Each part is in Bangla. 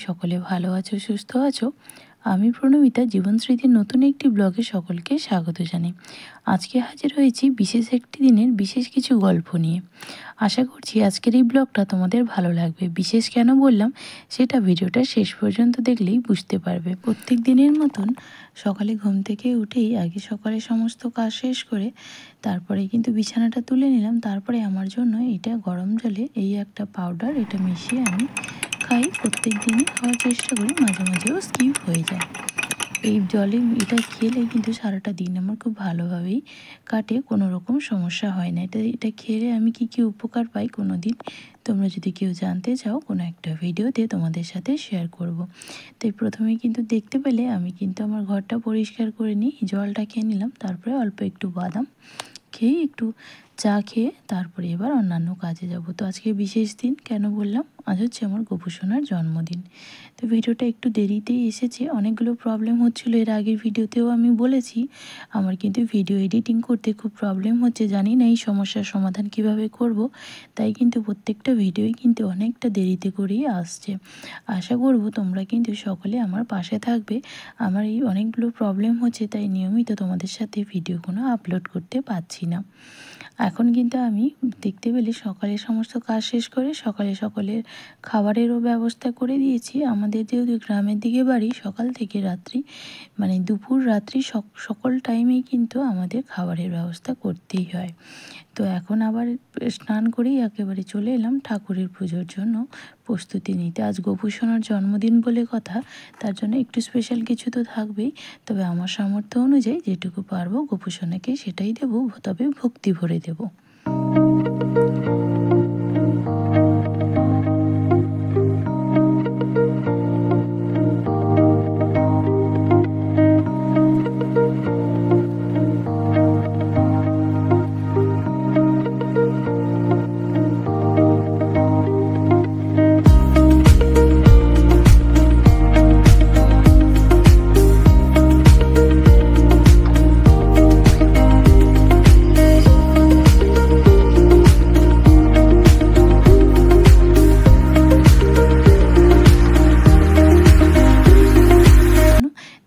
সকলে ভালো আছো, সুস্থ আছো। আমি প্রণমিতা জীবন স্মৃতির নতুন একটি ব্লগে সকলকে স্বাগত জানাই। আজকে হাজির হয়েছি বিশেষ একটি দিনের বিশেষ কিছু গল্প নিয়ে। আশা করছি আজকের এই ব্লগটা তোমাদের ভালো লাগবে। বিশেষ কেন বললাম সেটা ভিডিওটা শেষ পর্যন্ত দেখলেই বুঝতে পারবে। প্রত্যেক দিনের মতন সকালে ঘুম থেকে উঠেই আগে সকালে সমস্ত কাজ শেষ করে তারপরে কিন্তু বিছানাটা তুলে নিলাম। তারপরে আমার জন্য এটা গরম জলে এই একটা পাউডার, এটা মিশিয়ে আমি খাই। প্রত্যেক দিনই খাওয়ার চেষ্টা করি, মাঝে মাঝেও স্কিপ হয়ে যায়। এই জলে এটা খেলে কিন্তু সারাটা দিন আমার খুব ভালোভাবেই কাটে, কোনো রকম সমস্যা হয় না। এটা খেলে আমি কি কি উপকার পাই কোনো দিন তোমরা যদি কেউ জানতে চাও কোনো একটা ভিডিওতে তোমাদের সাথে শেয়ার করব। তাই প্রথমে কিন্তু দেখতে পেলে আমি কিন্তু আমার ঘরটা পরিষ্কার করে নিই, জলটা খেয়ে নিলাম, তারপরে অল্প একটু বাদাম খেয়ে একটু চা খেয়ে তারপরে এবার অন্যান্য কাজে যাব। তো আজকে বিশেষ দিন কেন বললাম, আজ হচ্ছে আমার গোপুসোনার জন্মদিন। তো ভিডিওটা একটু দেরিতেই এসেছে, অনেকগুলো প্রবলেম হচ্ছিলো। এর আগের ভিডিওতেও আমি বলেছি আমার কিন্তু ভিডিও এডিটিং করতে খুব প্রবলেম হচ্ছে, জানি না এই সমস্যার সমাধান কিভাবে করব। তাই কিন্তু প্রত্যেকটা ভিডিওই কিন্তু অনেকটা দেরিতে করেই আসছে। আশা করব তোমরা কিন্তু সকলে আমার পাশে থাকবে। আমার এই অনেকগুলো প্রবলেম হচ্ছে, তাই নিয়মিত তোমাদের সাথে ভিডিওগুলো আপলোড করতে পারছি না। এখন কিন্তু আমি দেখতে পেলে সকালে সমস্ত কাজ শেষ করে সকালের খাবারেরও ব্যবস্থা করে দিয়েছি। আমাদের যেহেতু গ্রামের দিকে বাড়ি, সকাল থেকে রাত্রি মানে দুপুর রাত্রি সকল টাইমেই কিন্তু আমাদের খাবারের ব্যবস্থা করতেই হয়। তো এখন আবার স্নান করেই একেবারে চলে এলাম ঠাকুরের পুজোর জন্য প্রস্তুতি নিতে। আজ গোপুসোনার জন্মদিন বলে কথা, তার জন্য একটু স্পেশাল কিছু তো থাকবেই। তবে আমার সামর্থ্য অনুযায়ী যেটুকু পারবো গোপুসোনাকে সেটাই দেবো, তবে ভক্তি ভরে দেবো।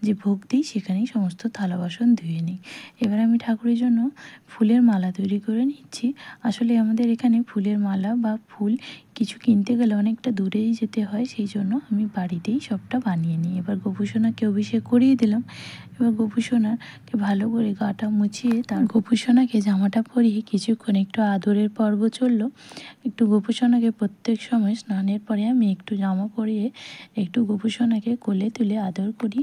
যে ভোগ দিই সেখানেই সমস্ত থালা বাসন ধুয়ে নিই। এবার আমি ঠাকুরের জন্য ফুলের মালা তৈরি করে নিচ্ছি। আসলে আমাদের এখানে ফুলের মালা বা ফুল কিছু কিনতে গেলে অনেকটা দূরেই যেতে হয়, সেই জন্য আমি বাড়িতেই সবটা বানিয়ে নিই। এবার গোপুসোনাকে অভিষেক করিয়ে দিলাম। এবার গোপুসোনাকে ভালো করে গাটা মুছিয়ে তার গোপুসোনাকে জামাটা পরিয়ে কিছুক্ষণ একটু আদরের পর্ব চললো। একটু গোপুসোনাকে প্রত্যেক সময় স্নানের পরে আমি একটু জামা পরিয়ে একটু গোপুসোনাকে কোলে তুলে আদর করি।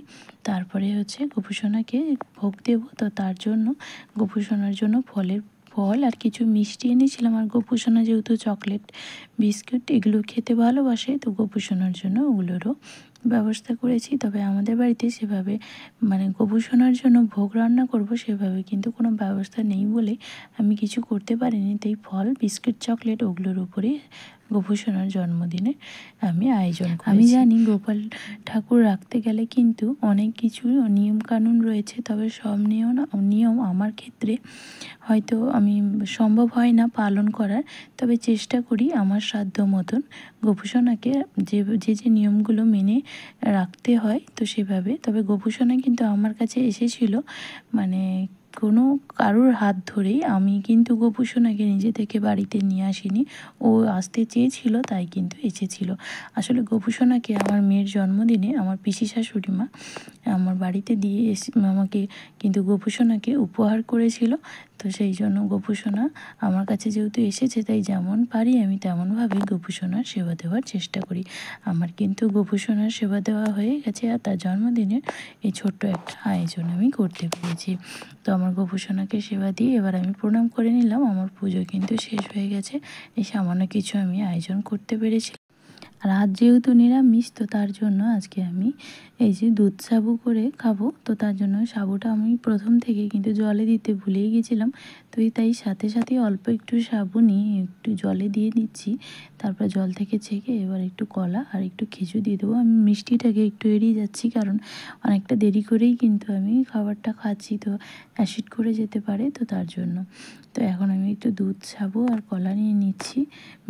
তারপরে হচ্ছে গোপুসোনাকে ভোগ দেবো। তো তার জন্য গোপুসোনার জন্য ফল আর কিছু মিষ্টি এনেছিলাম। আর গোপুসোনা যেহেতু চকলেট বিস্কুট এগুলো খেতে ভালোবাসে, তো গোপুসোনার জন্য ওগুলোরও ব্যবস্থা করেছি। তবে আমাদের বাড়িতে সেভাবে মানে গোপুসোনার জন্য ভোগ রান্না করব সেভাবে কিন্তু কোনো ব্যবস্থা নেই বলে আমি কিছু করতে পারিনি। তাই ফল বিস্কুট চকলেট ওগুলোর উপরেই গোপুসোনার জন্মদিনে আমি আয়োজন করেছি। আমি জানি গোপাল ঠাকুর রাখতে গেলে কিন্তু অনেক কিছু নিয়ম কানুন রয়েছে, তবে সব নিয়ম আমার ক্ষেত্রে হয়তো আমি সম্ভব হয় না পালন করার। তবে চেষ্টা করি আমার সাধ্য মতন গোপুসোনাকে যে নিয়মগুলো মেনে রাখতে হয় তো সেভাবে। তবে গোপুসোনা কিন্তু আমার কাছে এসেছিল মানে কোনো কারোর হাত ধরেই, আমি কিন্তু গোপুসোনাকে নিজে থেকে বাড়িতে নিয়ে আসিনি। ও আসতে চেয়েছিল তাই কিন্তু এসেছিল। আসলে গোপুসোনাকে আমার মেয়ের জন্মদিনে আমার পিসি শাশুড়ি মা আমার বাড়িতে দিয়ে আমাকে কিন্তু গোপুসোনাকে উপহার করেছিল। তো সেই জন্য গোপুসোনা আমার কাছে যেহেতু এসেছে, তাই যেমন পারি আমি তেমনভাবে গোপুসোনার সেবা দেওয়ার চেষ্টা করি। আমার কিন্তু গোপুসোনার সেবা দেওয়া হয়ে গেছে, আর তার জন্মদিনের এই ছোট্ট একটা আয়োজন আমি করতে পেরেছি। তো আমার গোপুসোনাকে সেবা দিয়ে এবার আমি প্রণাম করে নিলাম। আমার পুজো কিন্তু শেষ হয়ে গেছে, এই সামান্য কিছু আমি আয়োজন করতে পেরেছি। আর আজ যেহেতু নিরামিষ, তো তার জন্য আজকে আমি এই যে দুধ সাবু করে খাবো। তো তার জন্য সাবুটা আমি প্রথম থেকে কিন্তু জলে দিতে ভুলেই গেছিলাম। তো তাই সাথে সাথে অল্প একটু সাবু নিয়ে একটু জলে দিয়ে দিচ্ছি। তারপর জল থেকে ছেঁকে এবার একটু কলা আর একটু খেজুর দিয়ে দেবো। আমি মিষ্টিটাকে একটু এড়িয়ে যাচ্ছি, কারণ অনেকটা দেরি করেই কিন্তু আমি খাবারটা খাচ্ছি, তো অ্যাসিড করে যেতে পারে, তো তার জন্য। তো এখন আমি একটু দুধ সাবু আর কলা নিয়ে নিচ্ছি।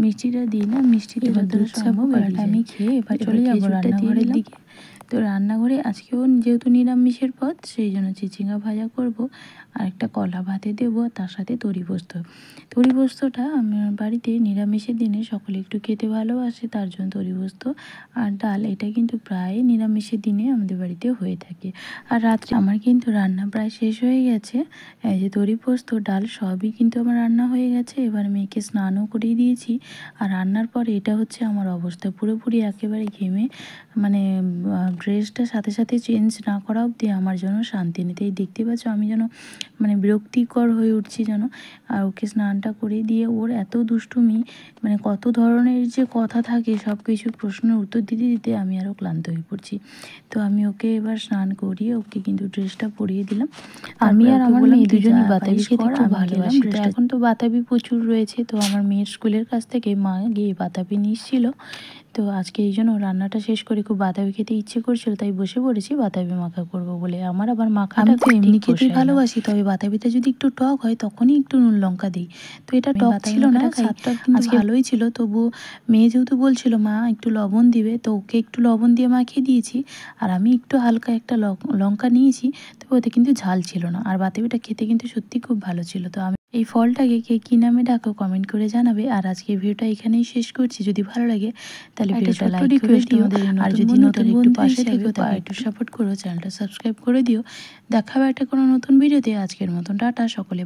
মিষ্টিটা দিই না, মিষ্টিটা যতটা সম্ভব কলাটা আমি খেয়ে এবার চলে যাবো রান্নাঘরের দিকে। তো রান্নাঘরে আজকেও যেহেতু নিরামিষের পদ, সেই জন্য চিচিঙ্গা ভাজা করব, আর একটা কলা ভাতে দেবো, তার সাথে তরি পোস্ত। তরি পোস্তটা আমার বাড়িতে নিরামিষের দিনে সকলে একটু খেতে ভালোবাসে, তার জন্য তরি পোস্ত আর ডাল এটা কিন্তু প্রায় নিরামিষের দিনে আমাদের বাড়িতে হয়ে থাকে। আর রাত্রে আমার কিন্তু রান্না প্রায় শেষ হয়ে গেছে। এই যে তরি পোস্ত ডাল সবই কিন্তু আমার রান্না হয়ে গেছে। এবার মেয়েকে স্নানও করিয়ে দিয়েছি। আর রান্নার পরে এটা হচ্ছে আমার অবস্থা, পুরোপুরি একেবারে ঘেমে মানে ড্রেসটা সাথে সাথে চেঞ্জ না করা অবধি আমার জন্য শান্তি নেই। তাই দেখতে পাচ্ছ আমি যেন মানে বিরক্তিকর হয়ে উঠছি যেন। আর ওকে স্নানটা করে দিয়ে ওর এত দুষ্টুমি, মানে কত ধরনের যে কথা থাকে সব কিছু প্রশ্নের উত্তর দিতে দিতে আমি আরও ক্লান্ত হয়ে পড়ছি। তো আমি ওকে এবার স্নান করিয়ে ওকে কিন্তু ড্রেসটা পরিয়ে দিলাম। আমি আর আমার মেয়ে দুজনই বাতাবি খেতে খুব ভালোবাসি। তো এখন তো বাতাবি প্রচুর রয়েছে, তো আমার মেয়ের স্কুলের কাছ থেকে মা গিয়ে বাতাবি নিয়ে এসেছিলো। তো আজকে এই জন্য রান্নাটা শেষ করে খুব বাতাবি খেতে ইচ্ছে করছিল, তাই বসে পড়েছি বাতাবি মাখা করব বলে। আমার আবার মাখাটা তো এমনি খেতে ভালোবাসি, তবে বাতাবিটা যদি একটু টক হয় তখনই একটু নুন লঙ্কা দিই। তো এটা টক ছিল না, স্বাদটা কিন্তু ভালোই ছিল। তবু মেয়ে যেহেতু বলছিল মা একটু লবণ দিবে, তো ওকে একটু লবণ দিয়ে মাখিয়ে দিয়েছি। আর আমি একটু হালকা একটা লঙ্কা নিয়েছি, তবে ওতে কিন্তু ঝাল ছিল না। আর বাতাবিটা খেতে কিন্তু সত্যি খুব ভালো ছিল। তো আমি এই ফলটাকে কে কী নামে ডাকো কমেন্ট করে জানাবে। আর আজকের ভিডিওটা এখানেই শেষ করছি। যদি ভালো লাগে তাহলে ভিডিওটা লাইক করে দিও, আর যদি নতুন একটু পাশে থেকো তাহলে একটু সাপোর্ট করো, চ্যানেলটা সাবস্ক্রাইব করে দিও। দেখা হবে একটা কোনো নতুন ভিডিওতে। আজকের মতন টাটা সকলে।